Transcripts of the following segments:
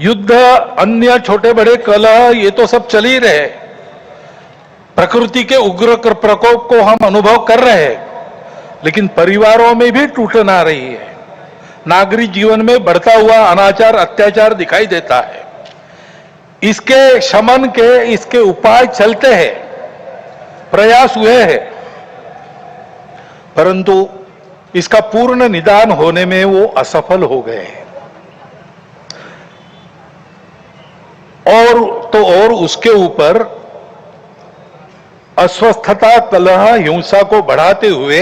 युद्ध, अन्य छोटे बड़े कलह, ये तो सब चल ही रहे। प्रकृति के उग्र प्रकोप को हम अनुभव कर रहे हैं, लेकिन परिवारों में भी टूटन आ रही है। नागरिक जीवन में बढ़ता हुआ अनाचार, अत्याचार दिखाई देता है। इसके शमन के इसके उपाय चलते हैं, प्रयास हुए हैं, परंतु इसका पूर्ण निदान होने में वो असफल हो गए हैं। और उसके ऊपर अस्वस्थता, कलह, हिंसा को बढ़ाते हुए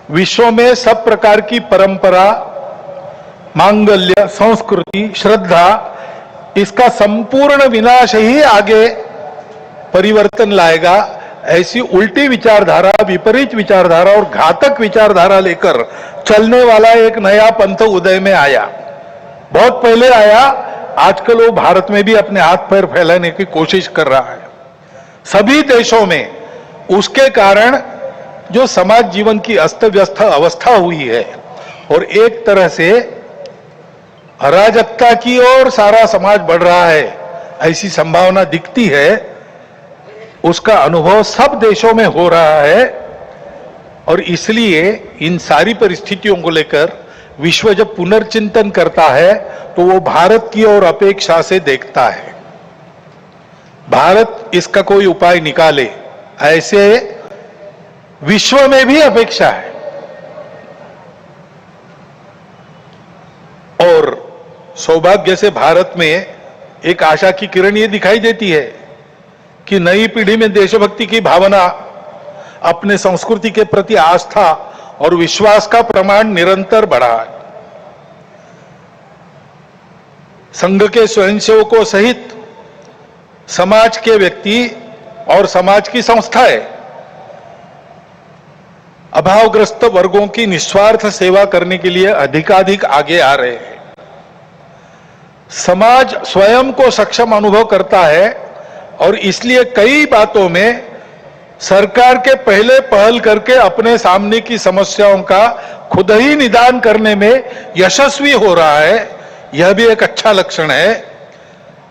विश्व में सब प्रकार की परंपरा, मांगल्य, संस्कृति, श्रद्धा, इसका संपूर्ण विनाश ही आगे परिवर्तन लाएगा। ऐसी उल्टी विचारधारा, विपरीत विचारधारा और घातक विचारधारा लेकर चलने वाला एक नया पंथ उदय में आया। बहुत पहले आया, आजकल वो भारत में भी अपने हाथ पैर फैलाने की कोशिश कर रहा है। सभी देशों में उसके कारण जो समाज जीवन की अस्त व्यस्त अवस्था हुई है और एक तरह से अराजकता की ओर सारा समाज बढ़ रहा है, ऐसी संभावना दिखती है। उसका अनुभव सब देशों में हो रहा है और इसलिए इन सारी परिस्थितियों को लेकर विश्व जब पुनर्चिंतन करता है तो वो भारत की ओर अपेक्षा से देखता है। भारत इसका कोई उपाय निकाले, ऐसे विश्व में भी अपेक्षा है। और सौभाग्य से भारत में एक आशा की किरण ये दिखाई देती है कि नई पीढ़ी में देशभक्ति की भावना, अपने संस्कृति के प्रति आस्था और विश्वास का प्रमाण निरंतर बढ़ा है। संघ के स्वयंसेवकों सहित समाज के व्यक्ति और समाज की संस्थाएं अभावग्रस्त वर्गों की निस्वार्थ सेवा करने के लिए अधिकाधिक आगे आ रहे हैं। समाज स्वयं को सक्षम अनुभव करता है और इसलिए कई बातों में सरकार के पहले पहल करके अपने सामने की समस्याओं का खुद ही निदान करने में यशस्वी हो रहा है। यह भी एक अच्छा लक्षण है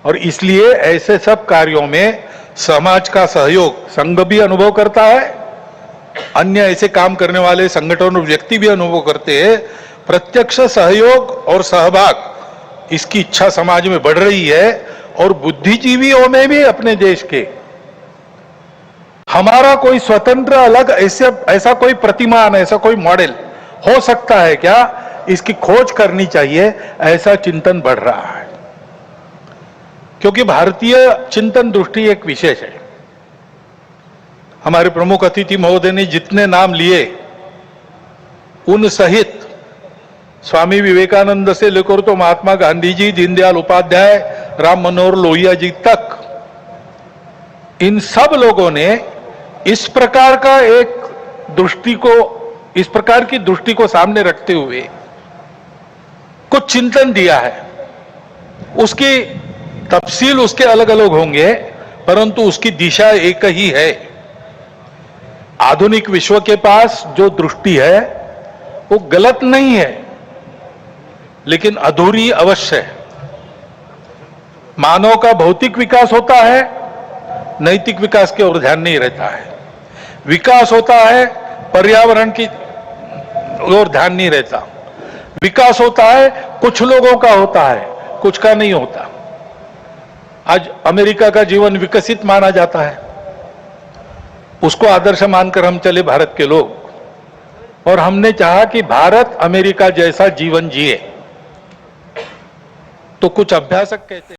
और इसलिए ऐसे सब कार्यों में समाज का सहयोग संघ भी अनुभव करता है, अन्य ऐसे काम करने वाले संगठन और व्यक्ति भी अनुभव करते हैं। प्रत्यक्ष सहयोग और सहभाग, इसकी इच्छा समाज में बढ़ रही है और बुद्धिजीवियों में भी अपने देश के हमारा कोई स्वतंत्र अलग ऐसा कोई प्रतिमान, ऐसा कोई मॉडल हो सकता है क्या, इसकी खोज करनी चाहिए, ऐसा चिंतन बढ़ रहा है। क्योंकि भारतीय चिंतन दृष्टि एक विशेष है। हमारे प्रमुख अतिथि महोदय ने जितने नाम लिए उन सहित स्वामी विवेकानंद से लेकर तो महात्मा गांधी जी, दीनदयाल उपाध्याय, राम मनोहर लोहिया जी तक, इन सब लोगों ने इस प्रकार की दृष्टि को सामने रखते हुए कुछ चिंतन दिया है। उसकी तफसील उसके अलग अलग होंगे, परंतु उसकी दिशा एक ही है। आधुनिक विश्व के पास जो दृष्टि है वो गलत नहीं है, लेकिन अधूरी अवश्य है। मानव का भौतिक विकास होता है, नैतिक विकास की ओर ध्यान नहीं रहता है। विकास होता है, पर्यावरण की ओर ध्यान नहीं रहता। विकास होता है, कुछ लोगों का होता है, कुछ का नहीं होता। आज अमेरिका का जीवन विकसित माना जाता है, उसको आदर्श मानकर हम चले भारत के लोग, और हमने चाहा कि भारत अमेरिका जैसा जीवन जिए। तो कुछ अभ्यासक कहते हैं